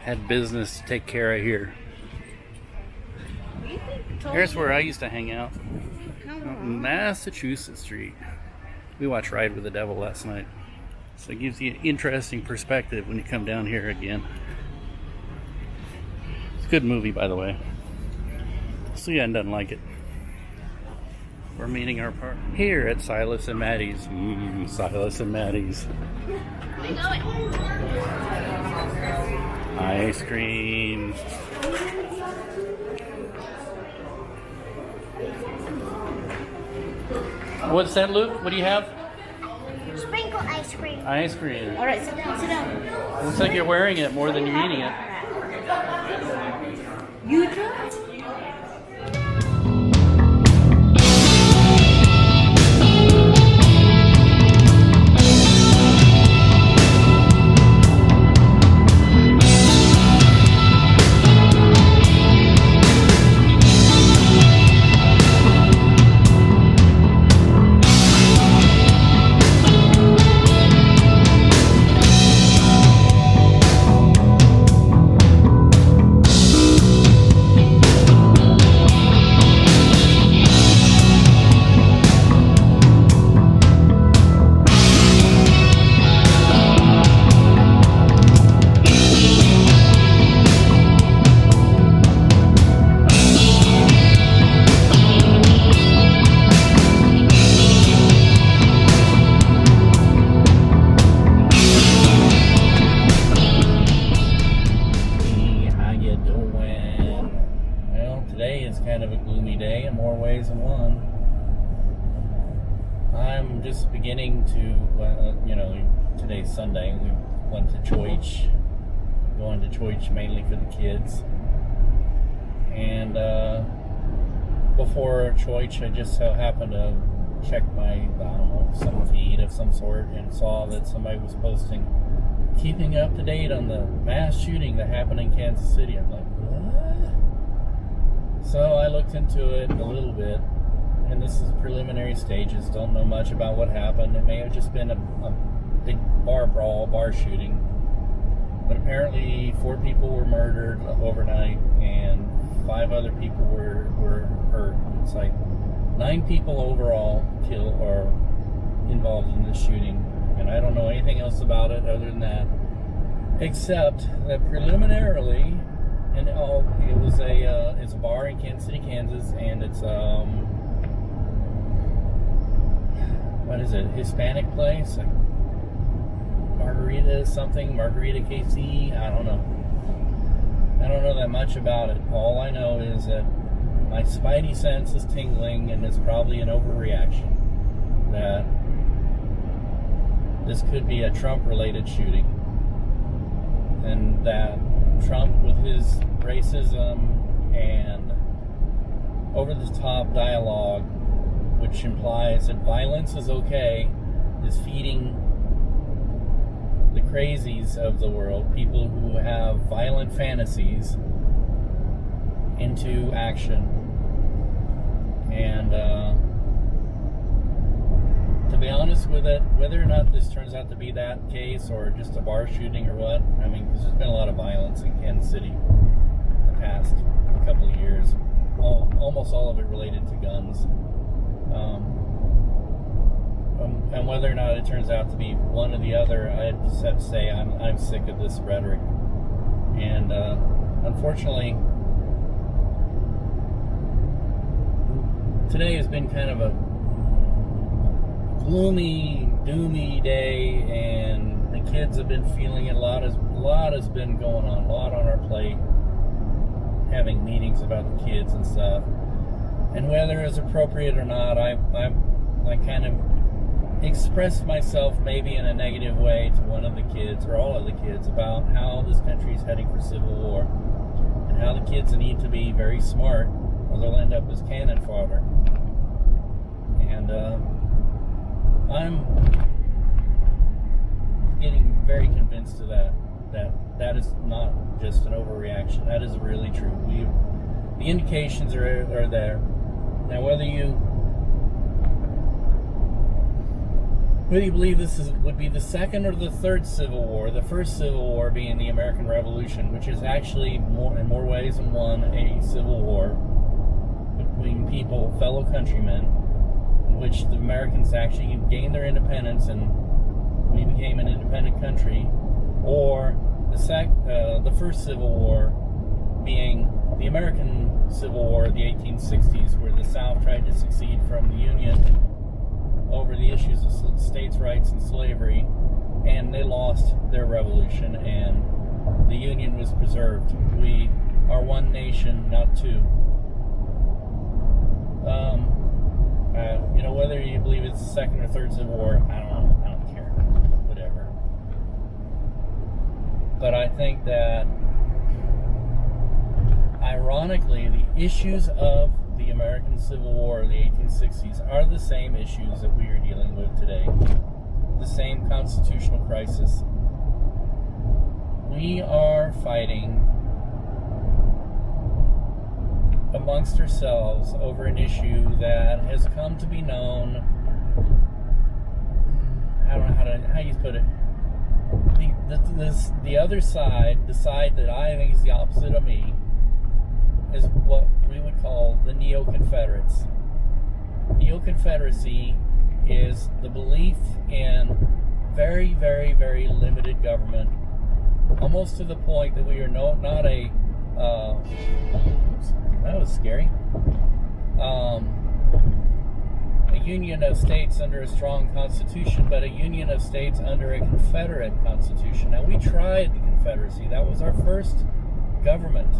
had business to take care of here. Here's where I used to hang out. On Massachusetts Street. We watched Ride with the Devil last night. So it gives you an interesting perspective when you come down here again. It's a good movie, by the way. Suyan doesn't like it. We're meeting our partner here at Silas and Maddie's. Silas and Maddie's. Ice cream. What's that, Luke? What do you have? Sprinkle ice cream. Ice cream. All right, sit down, sit down. Looks like you're wearing it more than you're eating it. You do? Kind of a gloomy day in more ways than one. I'm just beginning to, today's Sunday. We went to church, going to church mainly for the kids. And before church, I just so happened to check my, some feed of some sort and saw that somebody was posting, keeping up to date on the mass shooting that happened in Kansas City. I'm like, what? So I looked into it a little bit, and this is preliminary stages. Don't know much about what happened. It may have just been a big bar brawl, bar shooting. But apparently 4 people were murdered overnight, and 5 other people were hurt. It's like 9 people overall killed or involved in this shooting. And I don't know anything else about it other than that, except that preliminarily, and it's a bar in Kansas City, Kansas, and it's what is it? Hispanic place, like Margarita KC. I don't know that much about it. All I know is that my spidey sense is tingling, and it's probably an overreaction. That this could be a Trump-related shooting, and that Trump, with his racism and over-the-top dialogue, which implies that violence is okay, is feeding the crazies of the world, people who have violent fantasies, into action. And to be honest with it, whether or not this turns out to be that case or just a bar shooting or what, I mean, because there's been a lot of violence in Kansas City in the past couple of years, almost all of it related to guns. And whether or not it turns out to be one or the other, I just have to say I'm sick of this rhetoric. And unfortunately, today has been kind of a gloomy, doomy day, and the kids have been feeling it. A lot has been going on, a lot on our plate, having meetings about the kids and stuff. And whether it's appropriate or not, I kind of expressed myself maybe in a negative way to one of the kids, or all of the kids, about how this country is heading for civil war, and how the kids need to be very smart, or they'll end up as cannon fodder. And I'm getting very convinced of that is not just an overreaction. That is really true. The indications are there. Now, whether you whether you believe would be the second or the third Civil War, the first Civil War being the American Revolution, which is actually in more ways than one a civil war between people, fellow countrymen, in which the Americans actually gained their independence and we became an independent country, or the first Civil War being the American Civil War of the 1860s, where the South tried to secede from the Union over the issues of states' rights and slavery, and they lost their revolution, and the Union was preserved. We are one nation, not two. Whether you believe it's the second or third Civil War, I don't know. I don't care. Whatever. But I think that, ironically, the issues of the American Civil War of the 1860s are the same issues that we are dealing with today. The same constitutional crisis. We are fighting amongst ourselves over an issue that has come to be known, I don't know how you put it. The other side, the side that I think is the opposite of me, is what we would call the Neo-Confederates. Neo-Confederacy is the belief in very, very, very limited government, almost to the point that we are not a that was scary. A union of states under a strong constitution, but a union of states under a Confederate constitution. Now, we tried the Confederacy. That was our first government.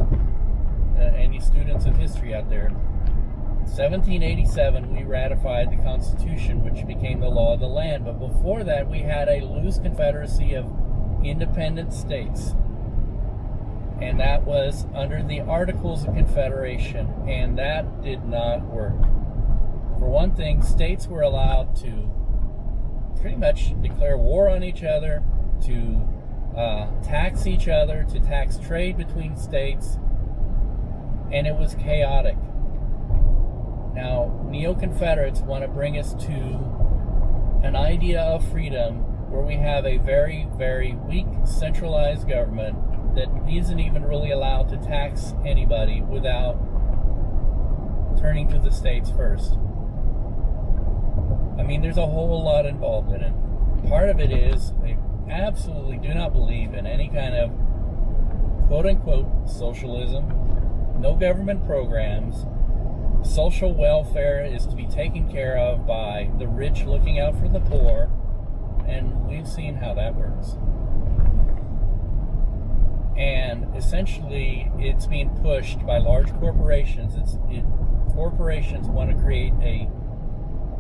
Any students of history out there? 1787, we ratified the Constitution, which became the law of the land. But before that, we had a loose confederacy of independent states. And that was under the Articles of Confederation, and that did not work. For one thing, states were allowed to pretty much declare war on each other, to tax each other, to tax trade between states, and it was chaotic. Now, Neo-Confederates want to bring us to an idea of freedom where we have a very, very weak centralized government that isn't even really allowed to tax anybody without turning to the states first. I mean, there's a whole lot involved in it. Part of it is they absolutely do not believe in any kind of quote-unquote socialism, no government programs. Social welfare is to be taken care of by the rich looking out for the poor, and we've seen how that works. And essentially, it's being pushed by large corporations. Corporations want to create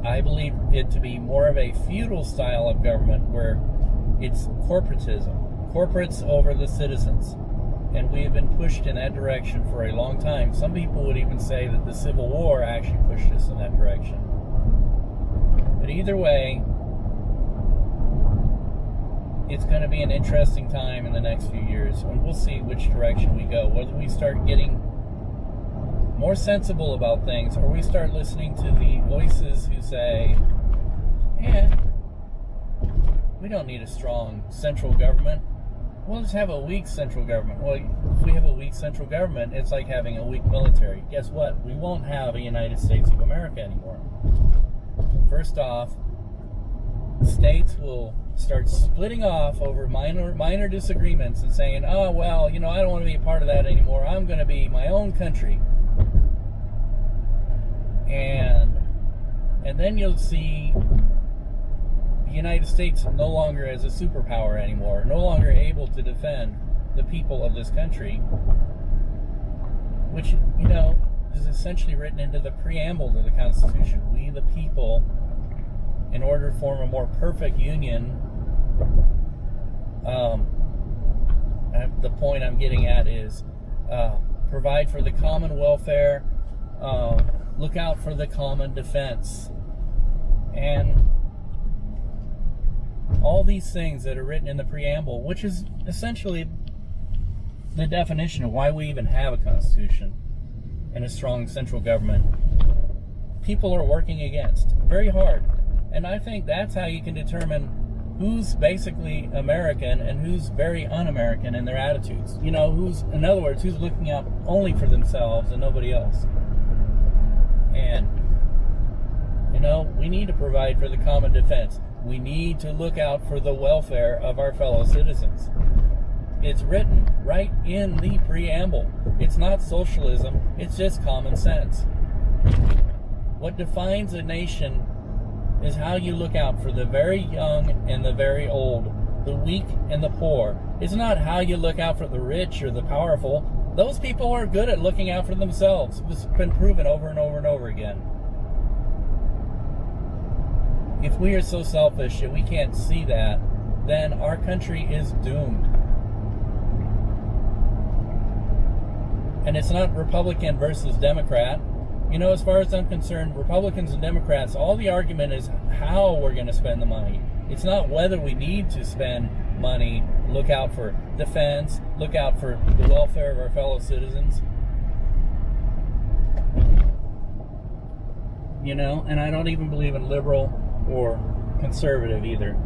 I believe it to be more of a feudal style of government where it's corporatism, corporates over the citizens. And we have been pushed in that direction for a long time. Some people would even say that the Civil War actually pushed us in that direction. But either way, it's going to be an interesting time in the next few years, and we'll see which direction we go. Whether we start getting more sensible about things, or we start listening to the voices who say, we don't need a strong central government. We'll just have a weak central government. Well, if we have a weak central government, it's like having a weak military. Guess what? We won't have a United States of America anymore. First off, states will start splitting off over minor disagreements and saying, oh, well, I don't want to be a part of that anymore. I'm going to be my own country. And then you'll see the United States no longer as a superpower anymore, no longer able to defend the people of this country, which, is essentially written into the preamble to the Constitution. We, the people, in order to form a more perfect union, the point I'm getting at is provide for the common welfare, look out for the common defense, and all these things that are written in the preamble, which is essentially the definition of why we even have a constitution and a strong central government, people are working against very hard. And I think that's how you can determine who's basically American and who's very un-American in their attitudes. You know, in other words, who's looking out only for themselves and nobody else. And, you know, we need to provide for the common defense. We need to look out for the welfare of our fellow citizens. It's written right in the preamble. It's not socialism, it's just common sense. What defines a nation is how you look out for the very young and the very old, the weak and the poor. It's not how you look out for the rich or the powerful. Those people are good at looking out for themselves. It's been proven over and over and over again. If we are so selfish that we can't see that, then our country is doomed. And it's not Republican versus Democrat. You know, as far as I'm concerned, Republicans and Democrats, all the argument is how we're going to spend the money. It's not whether we need to spend money, look out for defense, look out for the welfare of our fellow citizens. You know, and I don't even believe in liberal or conservative either.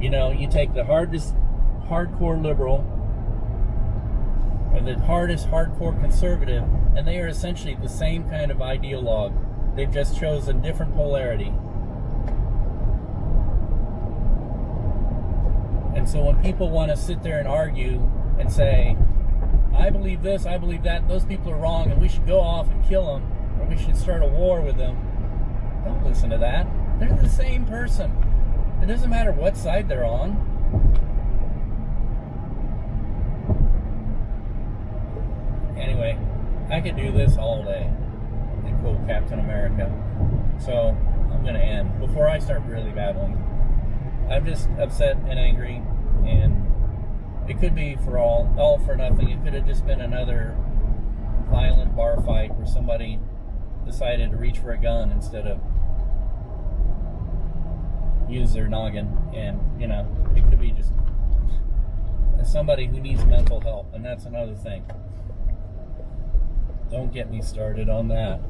You know, you take the hardcore liberal or the hardest hardcore conservative, and they are essentially the same kind of ideologue. They've just chosen different polarity. And so when people want to sit there and argue and say, I believe this, I believe that, and those people are wrong, and we should go off and kill them, or we should start a war with them, don't listen to that. They're the same person. It doesn't matter what side they're on. Anyway, I could do this all day, and quote Captain America. So I'm going to end before I start really babbling. I'm just upset and angry, and it could be for all for nothing. It could have just been another violent bar fight where somebody decided to reach for a gun instead of use their noggin. And, you know, it could be just somebody who needs mental help, and that's another thing. Don't get me started on that.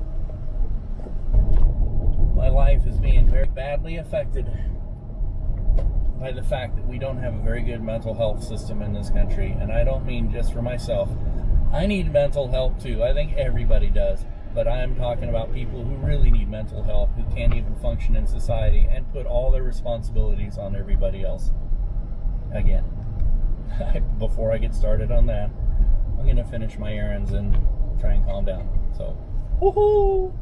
My life is being very badly affected by the fact that we don't have a very good mental health system in this country. And I don't mean just for myself. I need mental help too. I think everybody does. But I'm talking about people who really need mental help, who can't even function in society and put all their responsibilities on everybody else. Again, before I get started on that, I'm going to finish my errands and try and calm down. So, woohoo!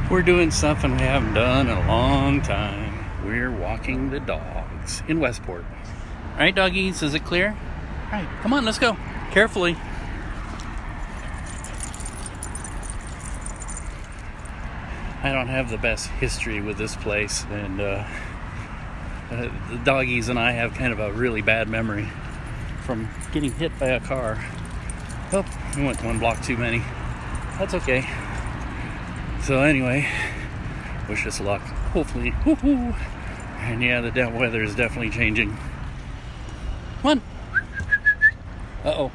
We're doing something we haven't done in a long time. We're walking the dogs in Westport. All right, doggies, is it clear? All right, come on, let's go. Carefully. I don't have the best history with this place, and the doggies and I have kind of a really bad memory from getting hit by a car. Oh, we went one block too many. That's okay. So anyway, wish us luck. Hopefully, woohoo! And yeah, the weather is definitely changing. Come on. Uh-oh.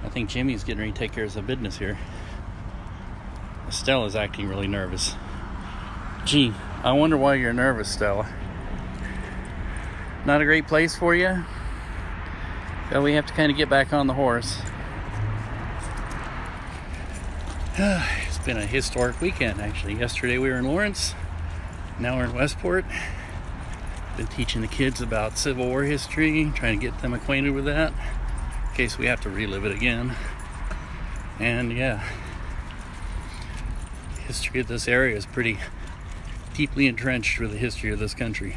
I think Jimmy's getting ready to take care of some business here. Stella's acting really nervous. Gee, I wonder why you're nervous, Stella. Not a great place for you? Well, we have to kind of get back on the horse. It's been a historic weekend, actually. Yesterday we were in Lawrence. Now we're in Westport. Been teaching the kids about Civil War history, trying to get them acquainted with that, in case we have to relive it again. And yeah, the history of this area is pretty deeply entrenched with the history of this country.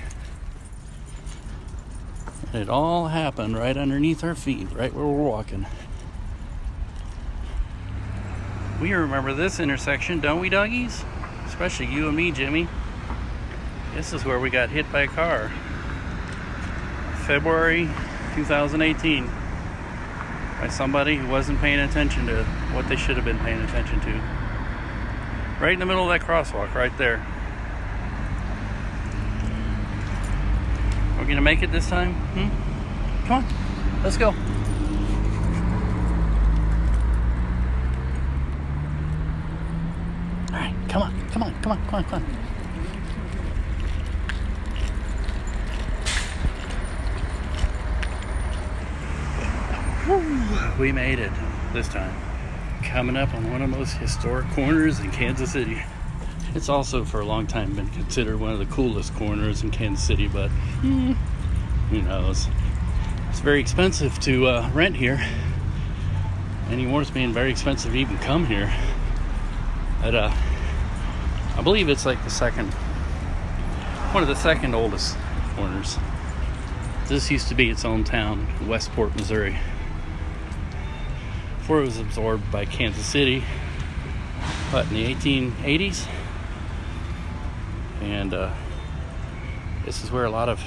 And it all happened right underneath our feet, right where we're walking. We remember this intersection, don't we, doggies? Especially you and me, Jimmy. This is where we got hit by a car. February 2018. By somebody who wasn't paying attention to what they should have been paying attention to. Right in the middle of that crosswalk, right there. We're gonna make it this time? Come on, let's go. Come on, come on, come on. Whew, we made it this time. Coming up on one of the most historic corners in Kansas City. It's also for a long time been considered one of the coolest corners in Kansas City, but who knows? It's very expensive to rent here. Anymore, it's being very expensive to even come here. But I believe it's like one of the second oldest corners. This used to be its own town, Westport, Missouri, before it was absorbed by Kansas City, in the 1880s. And this is where a lot of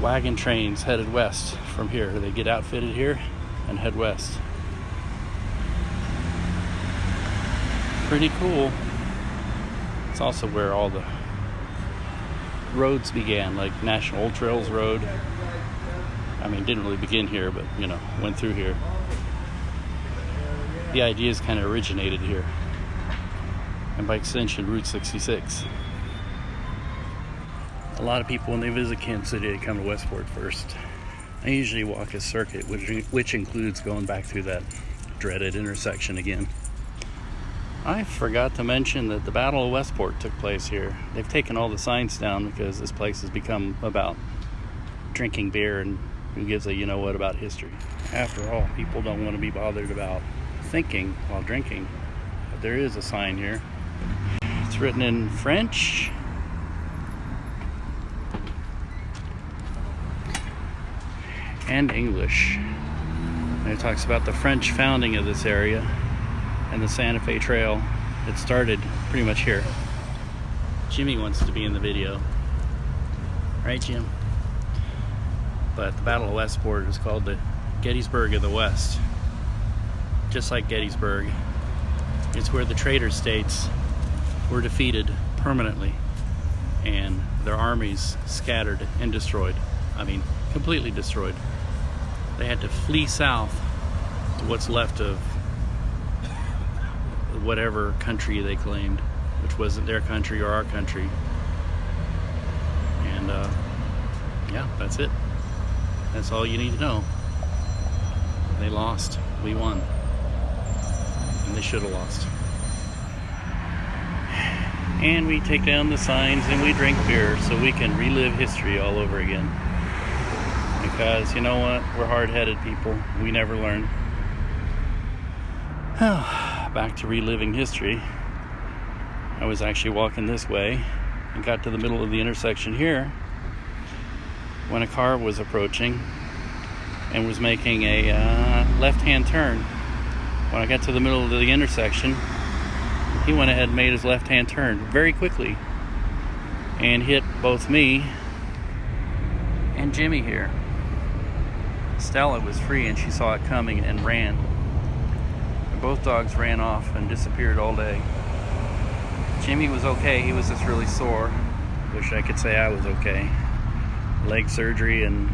wagon trains headed west from here. They get outfitted here and head west. Pretty cool. It's also where all the roads began, like National Old Trails Road. I mean, didn't really begin here, but went through here. The ideas kind of originated here, and by extension, Route 66. A lot of people, when they visit Kansas City, they come to Westport first. I usually walk a circuit, which includes going back through that dreaded intersection again. I forgot to mention that the Battle of Westport took place here. They've taken all the signs down because this place has become about drinking beer and who gives a you-know-what about history. After all, people don't want to be bothered about thinking while drinking. But there is a sign here. It's written in French. And English. And it talks about the French founding of this area and the Santa Fe Trail. It started pretty much here. Jimmy wants to be in the video. Right, Jim? But the Battle of Westport is called the Gettysburg of the West. Just like Gettysburg, it's where the traitor states were defeated permanently and their armies scattered and destroyed. I mean, completely destroyed. They had to flee south to what's left of whatever country they claimed, which wasn't their country or our country. And yeah, that's it. That's all you need to know. They lost. We won. And they should have lost. And we take down the signs and we drink beer so we can relive history all over again. Because you know what? We're hard-headed people. We never learn. Back to reliving history. I was actually walking this way and got to the middle of the intersection here when a car was approaching and was making a left-hand turn. When I got to the middle of the intersection, he went ahead and made his left-hand turn very quickly and hit both me and Jimmy here. Stella was free and she saw it coming and ran. And both dogs ran off and disappeared all day. Jimmy was okay. He was just really sore. Wish I could say I was okay. Leg surgery and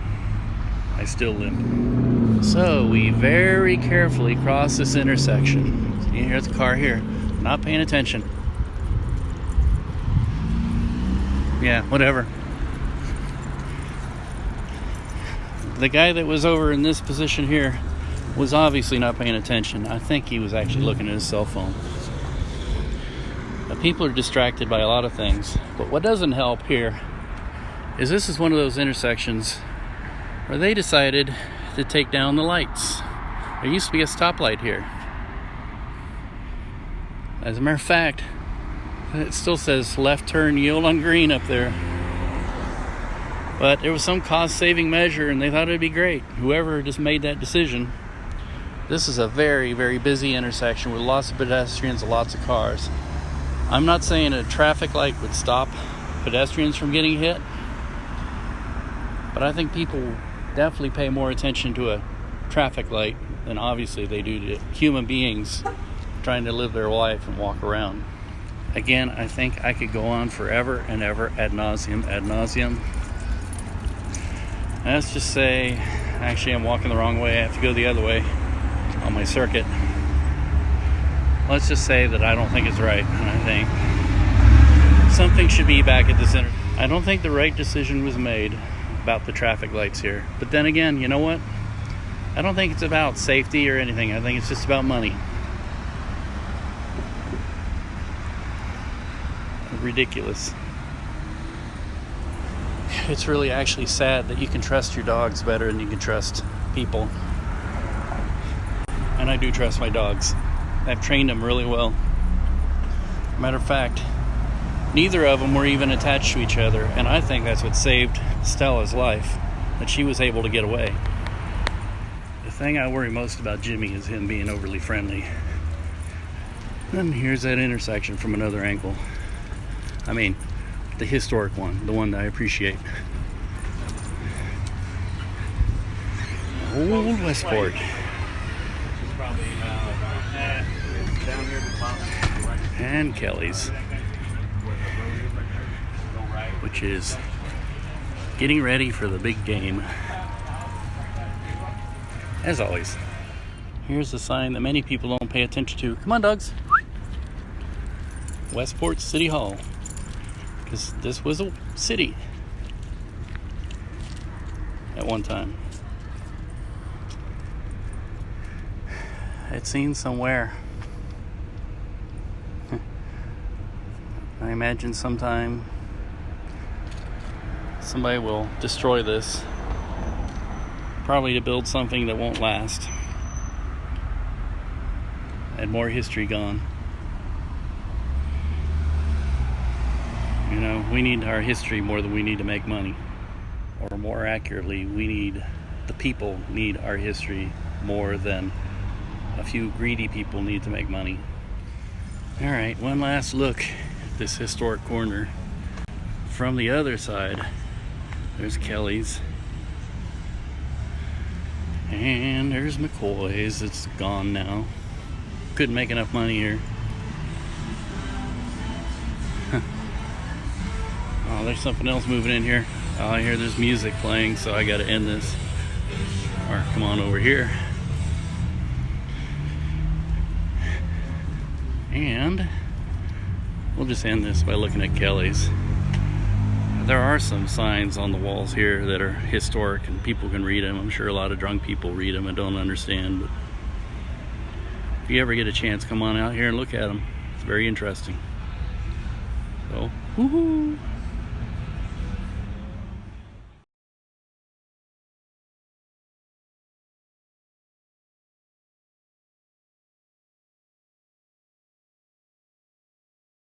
I still limp. So we very carefully cross this intersection. See, here's a car here. Not paying attention. Yeah, whatever. The guy that was over in this position here was obviously not paying attention. I think he was actually looking at his cell phone. Now, people are distracted by a lot of things, but what doesn't help here is this is one of those intersections where they decided to take down the lights. There used to be a stoplight here. As a matter of fact, it still says left turn yield on green up there. But there was some cost-saving measure, and they thought it'd be great. Whoever just made that decision. This is a very, very busy intersection with lots of pedestrians and lots of cars. I'm not saying a traffic light would stop pedestrians from getting hit, but I think people definitely pay more attention to a traffic light than obviously they do to human beings trying to live their life and walk around. Again, I think I could go on forever and ever ad nauseum. Let's just say, actually I'm walking the wrong way. I have to go the other way on my circuit. Let's just say that I don't think it's right. I think Something should be back at the center. I don't think the right decision was made about the traffic lights here. But then again, you know what? I don't think it's about safety or anything. I think it's just about money. Ridiculous. It's really actually sad that you can trust your dogs better than you can trust people. And I do trust my dogs. I've trained them really well. Matter of fact, neither of them were even attached to each other, and I think that's what saved Stella's life, that she was able to get away. The thing I worry most about Jimmy is him being overly friendly. And here's that intersection from another angle. I mean, the historic one, the one that I appreciate. Old Westport. And Kelly's, which is getting ready for the big game. As always, here's a sign that many people don't pay attention to. Come on, dogs. Westport City Hall. Because this was a city at one time. It's seen somewhere. I imagine sometime somebody will destroy this, probably to build something that won't last, and more history gone. You know, we need our history more than we need to make money. Or more accurately, the people need our history more than a few greedy people need to make money. Alright, one last look at this historic corner. From the other side, there's Kelly's. And there's McCoy's. It's gone now. Couldn't make enough money here. Oh, there's something else moving in here. Oh, I hear there's music playing, so I gotta end this. Or come on over here. And we'll just end this by looking at Kelly's. There are some signs on the walls here that are historic and people can read them. I'm sure a lot of drunk people read them and don't understand. But if you ever get a chance, come on out here and look at them. It's very interesting. So, woohoo!